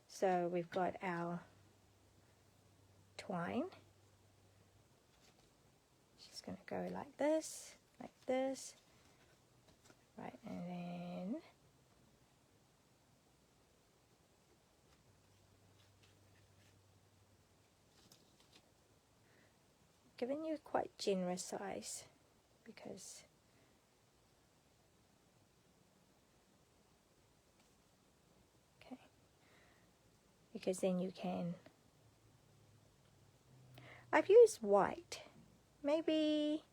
So we've got our twine. Just going to go like this, right, and then giving you quite generous size. Because then you can, I've used white. Maybe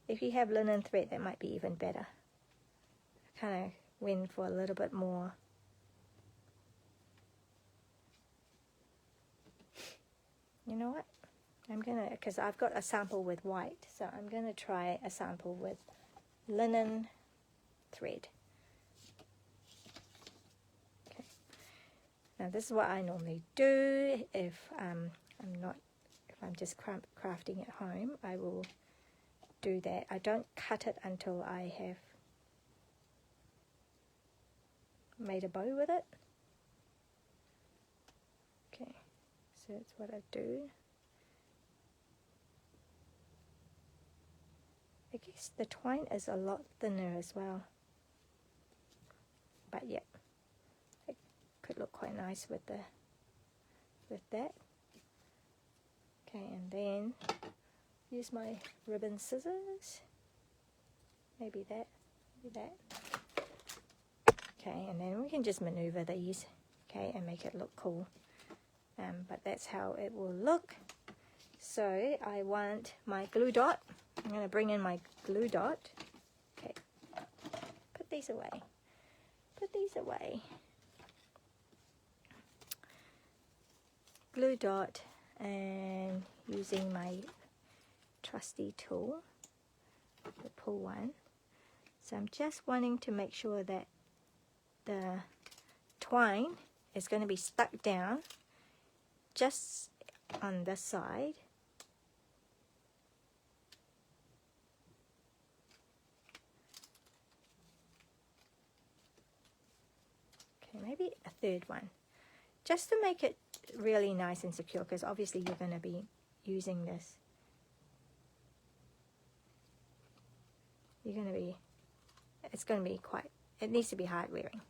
if you have linen thread, that might be even better. I kind of went for a little bit more. You know what? I'm gonna, because I've got a sample with white, so I'm gonna try a sample with linen thread. Okay. Now this is what I normally do if I'm just crafting at home. I will do that. I don't cut it until I have made a bow with it. Okay, so that's what I do. I guess the twine is a lot thinner as well, but yeah, it could look quite nice with that. Okay, and then use my ribbon scissors. Maybe that. Okay, and then we can just maneuver these, okay, and make it look cool. But that's how it will look. So I want my glue dot. I'm going to bring in my glue dot. Okay, put these away. Glue dot, and using my trusty tool, the pull one. So I'm just wanting to make sure that the twine is going to be stuck down just on this side. Maybe a third one, just to make it really nice and secure, because obviously you're going to be using this. It's going to be quite, it needs to be hard wearing.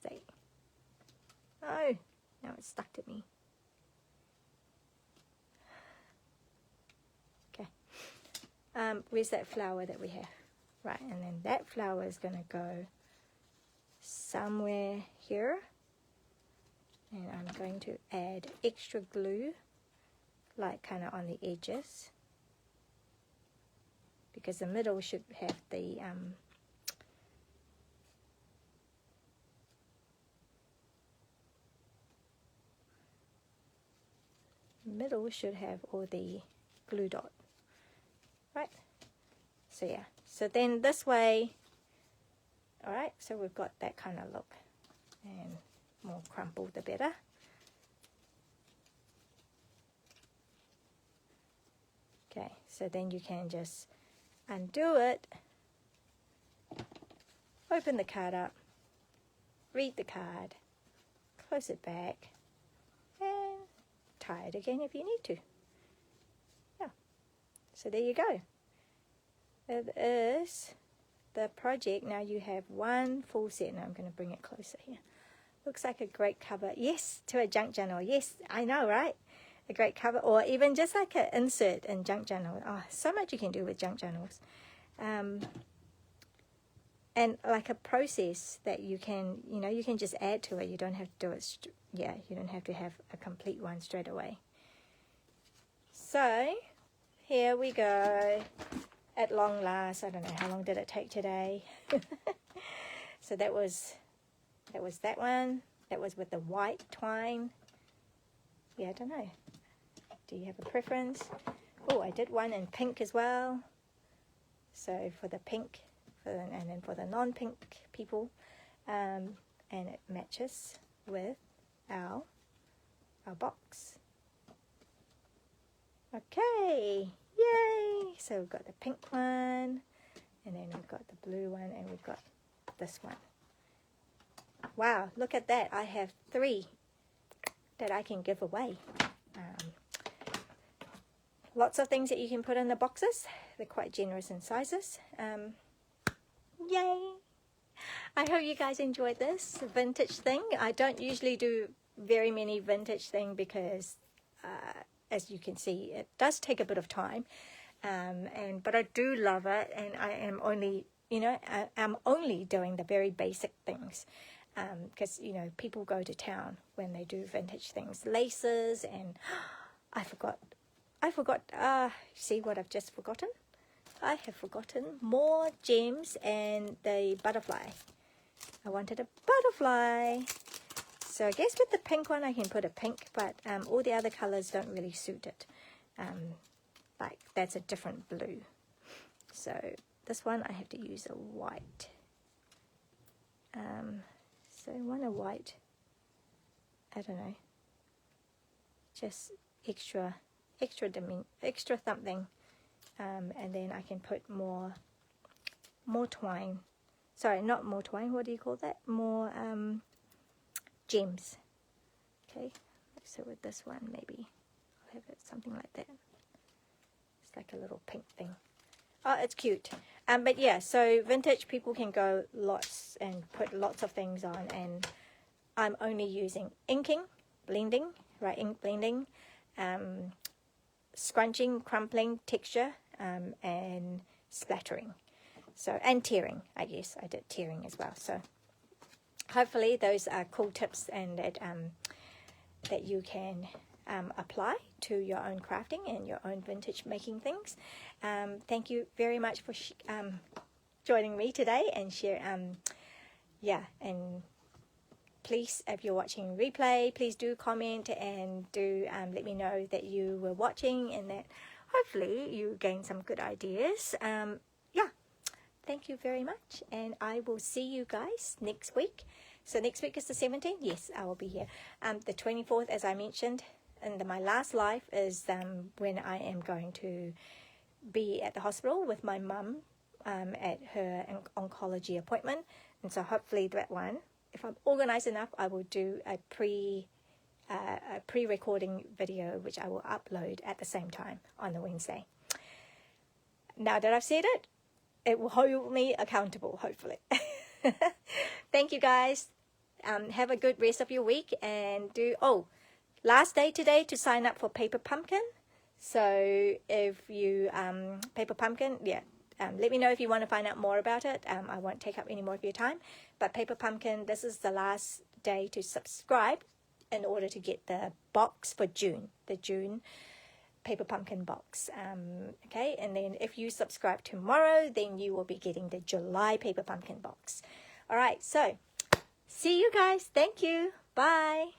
stay. Oh, now it's stuck to me. Okay. Where's that flower that we have? Right, and then that flower is going to go somewhere here. And I'm going to add extra glue, like kind of on the edges, because the middle should have the middle should have all the glue dot, right? So yeah, so then this way, all right, so we've got that kind of look, and more crumpled the better. Okay, so then you can just undo it, open the card up, read the card, close it back, and tie it again if you need to. Yeah, so there you go. It is the project. Now you have one full set. Now I'm going to bring it closer here. Looks like a great cover. Yes, to a junk journal. Yes, I know, right? A great cover, or even just like an insert in junk journal. Oh, so much you can do with junk journals. And like a process that you can, you know, you can just add to it. You don't have to do it, you don't have to have a complete one straight away. So, here we go. At long last, I don't know how long did it take today. So that was that one. That was with the white twine. Yeah, I don't know. Do you have a preference? Oh, I did one in pink as well. So for the pink, and then for the non-pink people, and it matches with our box. Okay, yay! So we've got the pink one, and then we've got the blue one, and we've got this one. Wow, look at that. I have 3 that I can give away. Lots of things that you can put in the boxes. They're quite generous in sizes. Yay! I hope you guys enjoyed this vintage thing. I don't usually do very many vintage things because as you can see, it does take a bit of time. But I do love it, and I am only, you know, I'm only doing the very basic things. Because, you know, people go to town when they do vintage things. Laces, and I forgot, see what I've just forgotten? I have forgotten more gems and the butterfly. I wanted a butterfly. So I guess with the pink one I can put a pink, but all the other colors don't really suit it. Like that's a different blue. So this one I have to use a white. So I want a white, I don't know, just extra something, and then I can put more twine. Sorry, not more twine. What do you call that? More gems. Okay, so with this one, maybe I'll have it something like that. It's like a little pink thing. Oh, it's cute. But yeah, so vintage people can go lots and put lots of things on, and I'm only using inking, blending, right? Ink blending, scrunching, crumpling, texture, and splattering. So, and tearing, I guess. I did tearing as well. So hopefully those are cool tips, and that you can apply to your own crafting and your own vintage making things. Thank you very much for joining me today and share. And please, if you're watching replay, please do comment and do let me know that you were watching, and that hopefully you gained some good ideas. Thank you very much, and I will see you guys next week. So next week is the 17th. Yes, I will be here. The 24th, as I mentioned, and my last live is when I am going to be at the hospital with my mum at her oncology appointment. And so hopefully that one, if I'm organized enough, I will do a pre-recording video, which I will upload at the same time on the Wednesday. Now that I've said it, it will hold me accountable, hopefully. Thank you guys. have a good rest of your week, and last day today to sign up for Paper Pumpkin. So if you Paper Pumpkin, let me know if you want to find out more about it. I won't take up any more of your time, but Paper Pumpkin, this is the last day to subscribe in order to get the box for June, the June Paper Pumpkin box. Okay, and then if you subscribe tomorrow, then you will be getting the July Paper Pumpkin box. All right, so see you guys. Thank you. Bye.